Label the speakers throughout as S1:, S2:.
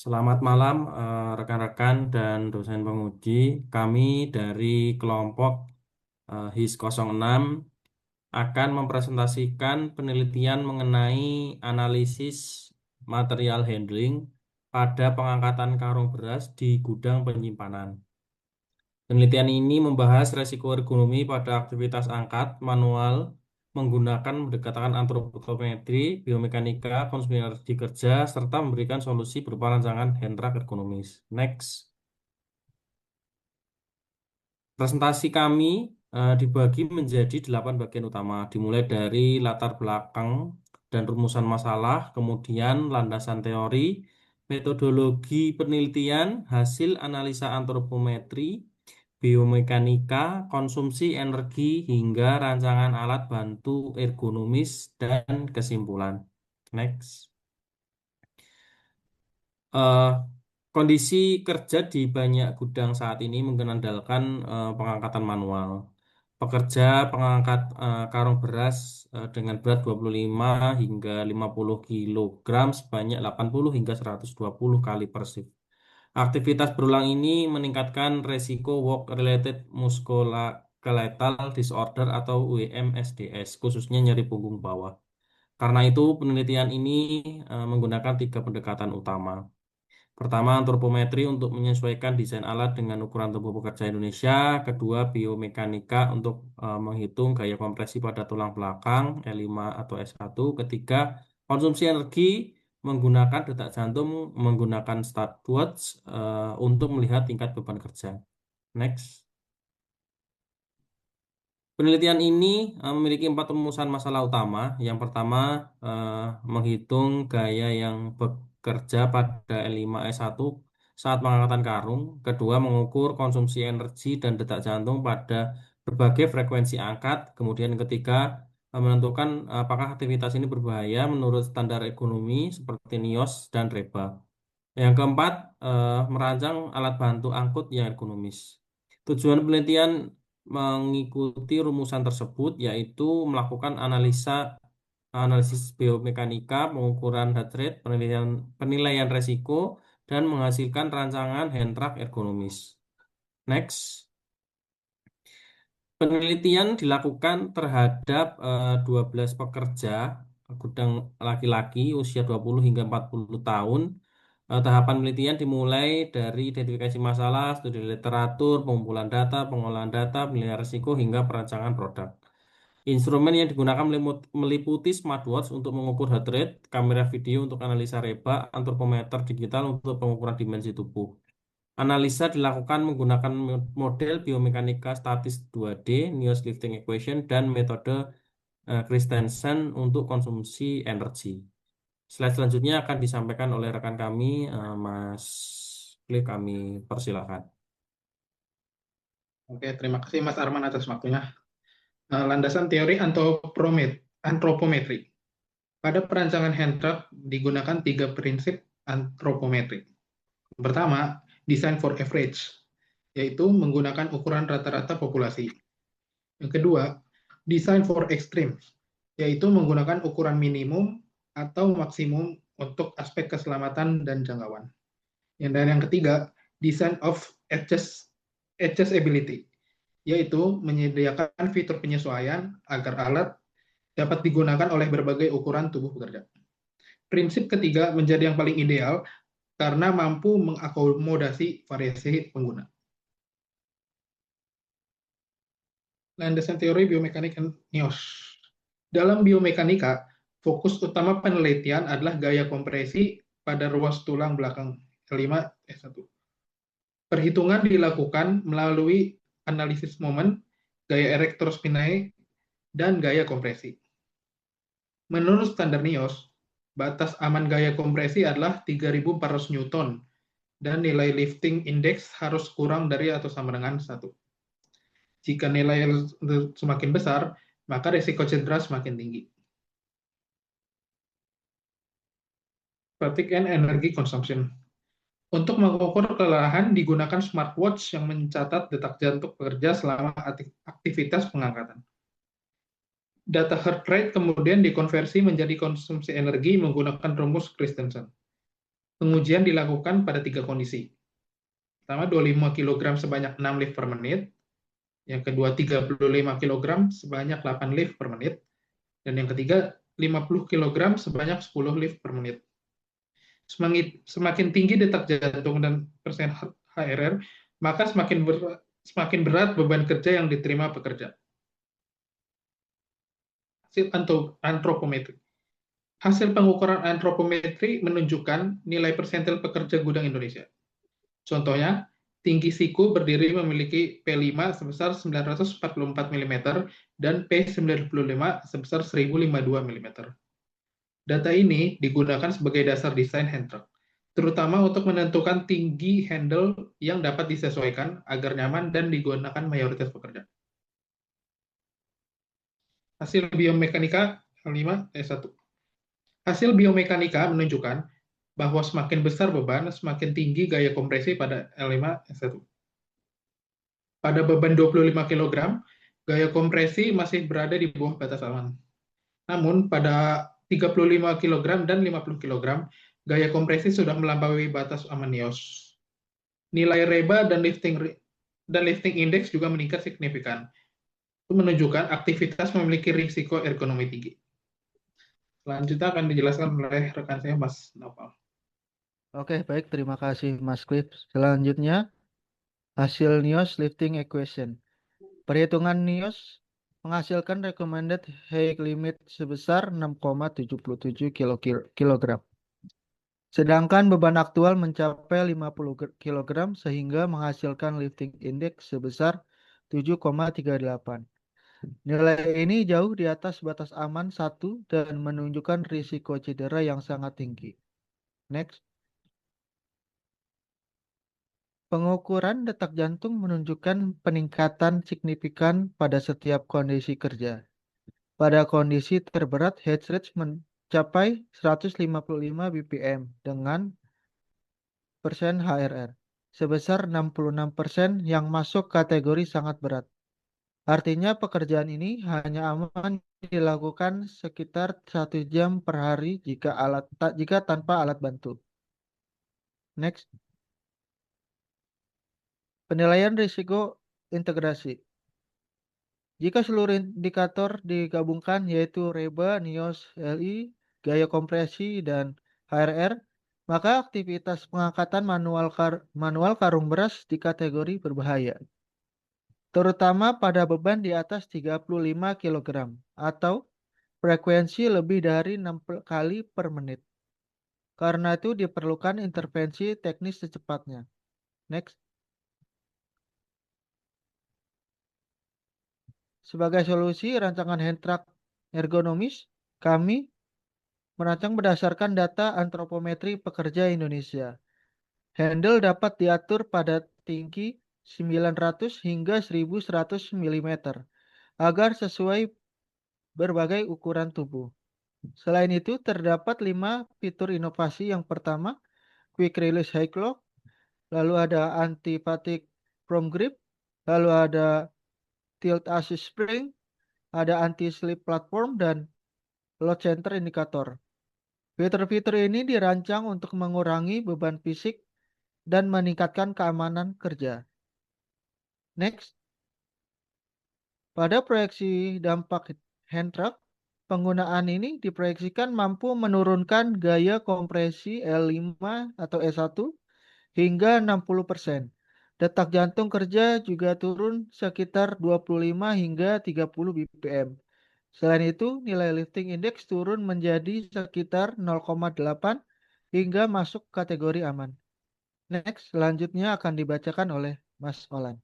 S1: Selamat malam rekan-rekan dan dosen penguji. Kami dari kelompok HIS 06 akan mempresentasikan penelitian mengenai analisis material handling pada pengangkatan karung beras di gudang penyimpanan. Penelitian ini membahas resiko ergonomi pada aktivitas angkat manual menggunakan pendekatan antropometri, biomekanika, konsumsi energi kerja, serta memberikan solusi berupa rancangan hand truck ergonomis. Next. Presentasi kami dibagi menjadi 8 bagian utama, dimulai dari latar belakang dan rumusan masalah, kemudian landasan teori, metodologi penelitian, hasil analisa antropometri, biomekanika, konsumsi energi, hingga rancangan alat bantu ergonomis dan kesimpulan. Next. Eh, Kondisi kerja di banyak gudang saat ini mengandalkan pengangkatan manual. Pekerja pengangkat karung beras dengan berat 25 hingga 50 kilogram sebanyak 80 hingga 120 kali per shift. Aktivitas berulang ini meningkatkan resiko work-related musculoskeletal disorder atau WMSDS, khususnya nyeri punggung bawah. Karena itu, penelitian ini menggunakan 3 pendekatan utama. Pertama, antropometri untuk menyesuaikan desain alat dengan ukuran tubuh pekerja Indonesia. Kedua, biomekanika untuk menghitung gaya kompresi pada tulang belakang L5 atau S1. Ketiga, konsumsi energi menggunakan detak jantung menggunakan stopwatch untuk melihat tingkat beban kerja. Next. Penelitian ini memiliki 4 rumusan masalah utama. Yang pertama, eh, menghitung gaya yang bekerja pada L5S1 saat pengangkatan karung. Kedua, mengukur konsumsi energi dan detak jantung pada berbagai frekuensi angkat. Kemudian yang ketiga, menentukan apakah aktivitas ini berbahaya menurut standar ekonomi seperti NIOS dan REBA. Yang keempat, merancang alat bantu angkut yang ergonomis. Tujuan penelitian mengikuti rumusan tersebut yaitu melakukan analisis biomekanika, pengukuran heart rate, penilaian resiko, dan menghasilkan rancangan hand truck ergonomis. Next. Penelitian dilakukan terhadap 12 pekerja gudang laki-laki usia 20 hingga 40 tahun. Tahapan penelitian dimulai dari identifikasi masalah, studi literatur, pengumpulan data, pengolahan data, penilaian risiko, hingga perancangan produk. Instrumen yang digunakan meliputi smartwatch untuk mengukur heart rate, kamera video untuk analisa reba, antropometer digital untuk pengukuran dimensi tubuh. Analisa dilakukan menggunakan model biomekanika statis 2D, Nios Lifting Equation, dan metode Christensen untuk konsumsi energi. Slide selanjutnya akan disampaikan oleh rekan kami, Mas Klik, kami persilakan.
S2: Oke, terima kasih Mas Arman atas waktunya. Landasan teori antropometri. Pada perancangan hand truck digunakan 3 prinsip antropometri. Pertama, design for average, yaitu menggunakan ukuran rata-rata populasi. Yang kedua, design for extreme, yaitu menggunakan ukuran minimum atau maksimum untuk aspek keselamatan dan jangkauan. Dan yang ketiga, design of accessibility, yaitu menyediakan fitur penyesuaian agar alat dapat digunakan oleh berbagai ukuran tubuh pekerja. Prinsip ketiga menjadi yang paling ideal karena mampu mengakomodasi variasi pengguna. Landasan teori biomekanika NIOS. Dalam biomekanika, fokus utama penelitian adalah gaya kompresi pada ruas tulang belakang L5S1. Perhitungan dilakukan melalui analisis momen, gaya erector spinae, dan gaya kompresi. Menurut standar NIOS, batas aman gaya kompresi adalah 3.400 Newton dan nilai lifting index harus kurang dari atau sama dengan 1. Jika nilai semakin besar, maka risiko cedera semakin tinggi. Fatigue and energy consumption. Untuk mengukur kelelahan digunakan smartwatch yang mencatat detak jantung pekerja selama aktivitas pengangkatan. Data heart rate kemudian dikonversi menjadi konsumsi energi menggunakan rumus Christensen. Pengujian dilakukan pada 3 kondisi. Pertama, 25 kg sebanyak 6 lift per menit. Yang kedua, 35 kg sebanyak 8 lift per menit. Dan yang ketiga, 50 kg sebanyak 10 lift per menit. Semakin tinggi detak jantung dan persen HRR, maka semakin berat beban kerja yang diterima pekerja. Hasil antropometri. Hasil pengukuran antropometri menunjukkan nilai persentil pekerja gudang Indonesia. Contohnya, tinggi siku berdiri memiliki P5 sebesar 944 mm dan P95 sebesar 1052 mm. Data ini digunakan sebagai dasar desain hand truck, terutama untuk menentukan tinggi handle yang dapat disesuaikan agar nyaman dan digunakan mayoritas pekerja. Hasil biomekanika L5 E1. Hasil biomekanika menunjukkan bahwa semakin besar beban, semakin tinggi gaya kompresi pada L5S1. Pada beban 25 kg, gaya kompresi masih berada di bawah batas aman. Namun, pada 35 kg dan 50 kg, gaya kompresi sudah melampaui batas aman NIOS. Nilai reba dan lifting index juga meningkat signifikan. Itu menunjukkan aktivitas memiliki risiko ergonomi tinggi. Selanjutnya akan dijelaskan oleh rekan saya, Mas Noval.
S3: Oke, baik. Terima kasih, Mas Cliff. Selanjutnya, hasil NIOS lifting equation. Perhitungan NIOS menghasilkan recommended height limit sebesar 6,77 kg. Sedangkan beban aktual mencapai 50 kg sehingga menghasilkan lifting index sebesar 7,38. Nilai ini jauh di atas batas aman 1 dan menunjukkan risiko cedera yang sangat tinggi. Next. Pengukuran detak jantung menunjukkan peningkatan signifikan pada setiap kondisi kerja. Pada kondisi terberat, heart rate mencapai 155 bpm dengan persen HRR, sebesar 66% yang masuk kategori sangat berat. Artinya pekerjaan ini hanya aman dilakukan sekitar 1 jam per hari jika tanpa alat bantu. Next. Penilaian risiko integrasi. Jika seluruh indikator digabungkan yaitu reba, NIOS, LI, gaya kompresi, dan HRR, maka aktivitas pengangkatan manual karung beras dikategori berbahaya. Terutama pada beban di atas 35 kg atau frekuensi lebih dari 6 kali per menit. Karena itu diperlukan intervensi teknis secepatnya. Next. Sebagai solusi rancangan hand truck ergonomis, kami merancang berdasarkan data antropometri pekerja Indonesia. Handle dapat diatur pada tinggi 900 hingga 1100 mm agar sesuai berbagai ukuran tubuh. Selain itu, terdapat 5 fitur inovasi. Yang pertama, Quick Release High Lock, lalu ada Anti-Fatigue Chrome Grip, lalu ada Tilt Assist Spring, ada Anti-Slip Platform, dan Load Center Indicator. Fitur-fitur ini dirancang untuk mengurangi beban fisik dan meningkatkan keamanan kerja. Next, pada proyeksi dampak hand truck, penggunaan ini diproyeksikan mampu menurunkan gaya kompresi L5 atau E1 hingga 60%. Detak jantung kerja juga turun sekitar 25 hingga 30 bpm. Selain itu, nilai lifting index turun menjadi sekitar 0,8 hingga masuk kategori aman. Next, selanjutnya akan dibacakan oleh Mas Olan.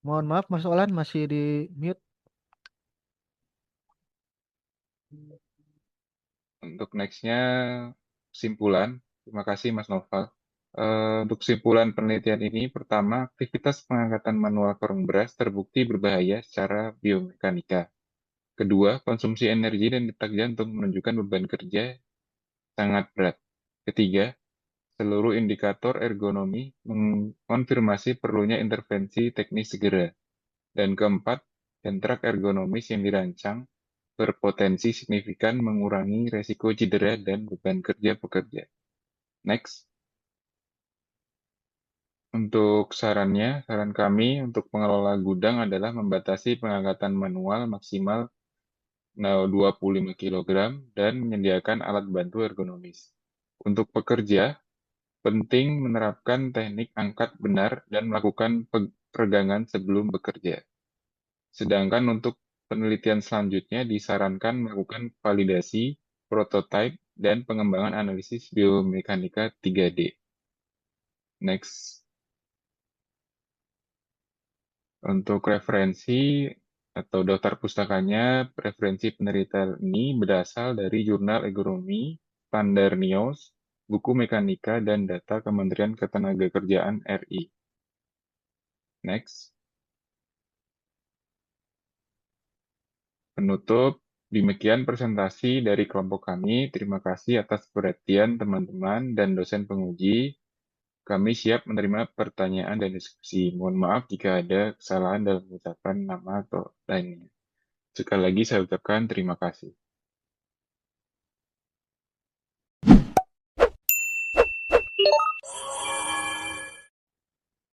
S3: Mohon maaf, Mas Olan masih di mute.
S4: Untuk nextnya kesimpulan, terima kasih Mas Noval. Untuk kesimpulan penelitian ini, pertama, aktivitas pengangkatan manual karung beras terbukti berbahaya secara biomekanika. Kedua, konsumsi energi dan detak jantung menunjukkan beban kerja sangat berat. Ketiga, seluruh indikator ergonomi mengonfirmasi perlunya intervensi teknis segera. Dan keempat, Hentrak ergonomis yang dirancang berpotensi signifikan mengurangi resiko cedera dan beban kerja pekerja. Next. Untuk saran kami untuk pengelola gudang adalah membatasi pengangkatan manual maksimal 25 kg dan menyediakan alat bantu ergonomis. Untuk pekerja, penting menerapkan teknik angkat benar dan melakukan peregangan sebelum bekerja. Sedangkan untuk penelitian selanjutnya disarankan melakukan validasi, prototipe, dan pengembangan analisis biomekanika 3D. Next. Untuk referensi atau daftar pustakanya, referensi penelitian ini berasal dari Jurnal Ergonomi, Standar NIOS, Buku Mekanika, dan data Kementerian Ketenagakerjaan RI. Next. Penutup, demikian presentasi dari kelompok kami. Terima kasih atas perhatian teman-teman dan dosen penguji. Kami siap menerima pertanyaan dan diskusi. Mohon maaf jika ada kesalahan dalam mengucapkan nama atau lainnya. Sekali lagi saya ucapkan terima kasih.